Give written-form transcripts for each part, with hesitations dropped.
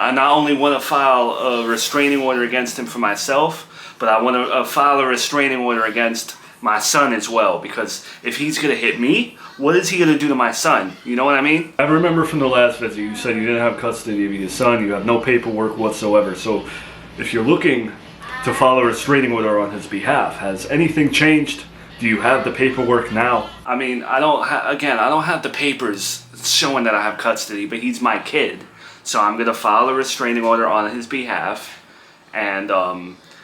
I not only want to file a restraining order against him for myself, but I want to file a restraining order against my son as well, because if he's going to hit me, what is he going to do to my son? You know what I mean? I remember from the last visit you said you didn't have custody of your son, you have no paperwork whatsoever. So if you're looking to file a restraining order on his behalf, has anything changed? Do you have the paperwork now? I mean, I don't have the papers showing that I have custody, but he's my kid. So I'm going to file a restraining order on his behalf. And,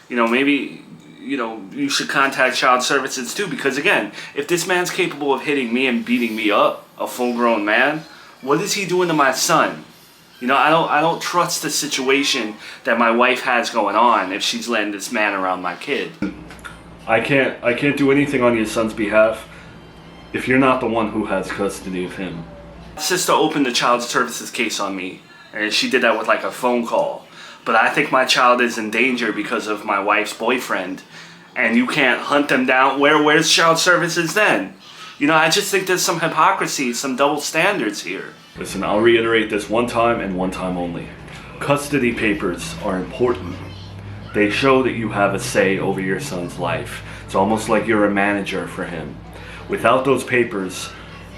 maybe, you should contact Child Services too. Because, again, if this man's capable of hitting me and beating me up, a full-grown man, what is he doing to my son? I don't trust the situation that my wife has going on if she's letting this man around my kid. I can't do anything on your son's behalf if you're not the one who has custody of him. My sister opened the Child Services case on me, and she did that with like a phone call. But I think my child is in danger because of my wife's boyfriend, and you can't hunt them down. Where's Child Services then? I just think there's some hypocrisy, some double standards here. Listen, I'll reiterate this one time and one time only. Custody papers are important. They show that you have a say over your son's life. It's almost like you're a manager for him. Without those papers,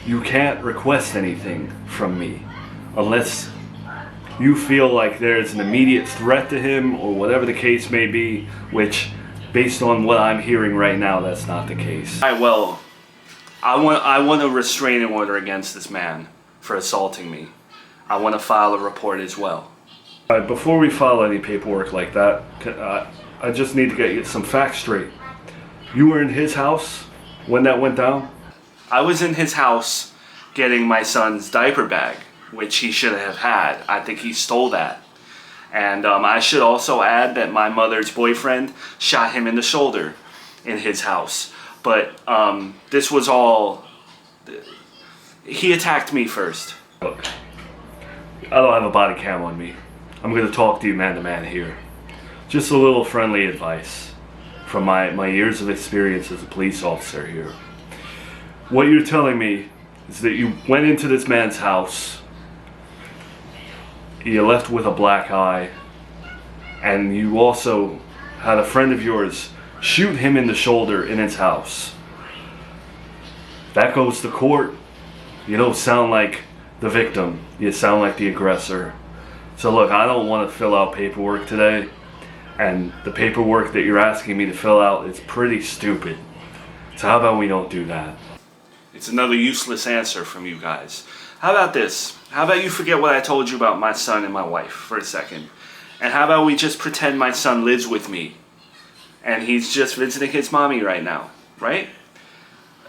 you can't request anything from me unless you feel like there's an immediate threat to him or whatever the case may be, which, based on what I'm hearing right now, that's not the case. I want a restraining order against this man for assaulting me. I want to file a report as well. All right, before we file any paperwork like that, I just need to get you some facts straight. You were in his house when that went down? I was in his house getting my son's diaper bag, which he should have had. I think he stole that. And I should also add that my mother's boyfriend shot him in the shoulder in his house. But this was all... He attacked me first. Look, I don't have a body cam on me. I'm going to talk to you man to man here. Just a little friendly advice from my years of experience as a police officer here. What you're telling me is that you went into this man's house, you left with a black eye, and you also had a friend of yours shoot him in the shoulder in his house. That goes to court. You don't sound like the victim. You sound like the aggressor. So look, I don't want to fill out paperwork today, and the paperwork that you're asking me to fill out is pretty stupid. So how about we don't do that? It's another useless answer from you guys. How about this? How about you forget what I told you about my son and my wife for a second? And how about we just pretend my son lives with me and he's just visiting his mommy right now, right?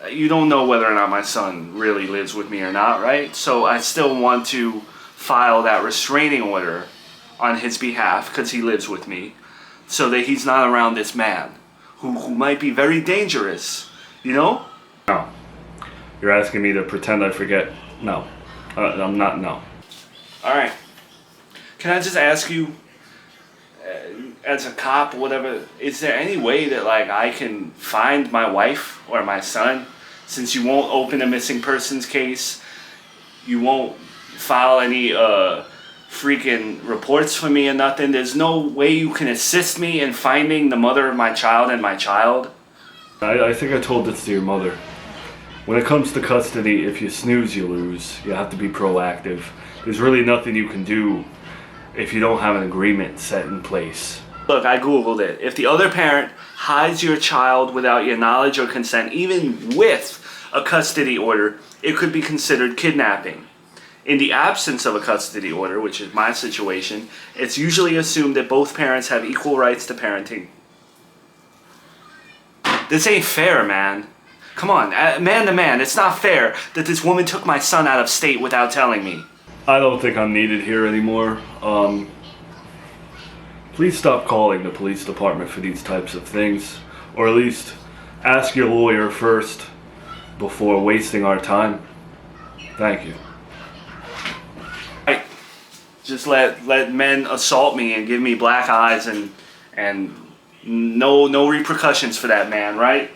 You don't know whether or not my son really lives with me or not, right? So I still want to file that restraining order on his behalf because he lives with me, so that he's not around this man who might be very dangerous, No. You're asking me to pretend I forget? No. I'm not, no. Alright. Can I just ask you, as a cop, whatever, is there any way that I can find my wife or my son, since you won't open a missing persons case, you won't file any freaking reports for me or nothing? There's no way you can assist me in finding the mother of my child and my child? I think I told this to your mother. When it comes to custody, if you snooze, you lose. You have to be proactive. There's really nothing you can do if you don't have an agreement set in place. Look, I Googled it. If the other parent hides your child without your knowledge or consent, even with a custody order, it could be considered kidnapping. In the absence of a custody order, which is my situation, it's usually assumed that both parents have equal rights to parenting. This ain't fair, man. Come on, man to man, it's not fair that this woman took my son out of state without telling me. I don't think I'm needed here anymore. Please stop calling the police department for these types of things, or at least ask your lawyer first before wasting our time. Thank you. Just let men assault me and give me black eyes and no repercussions for that man, right?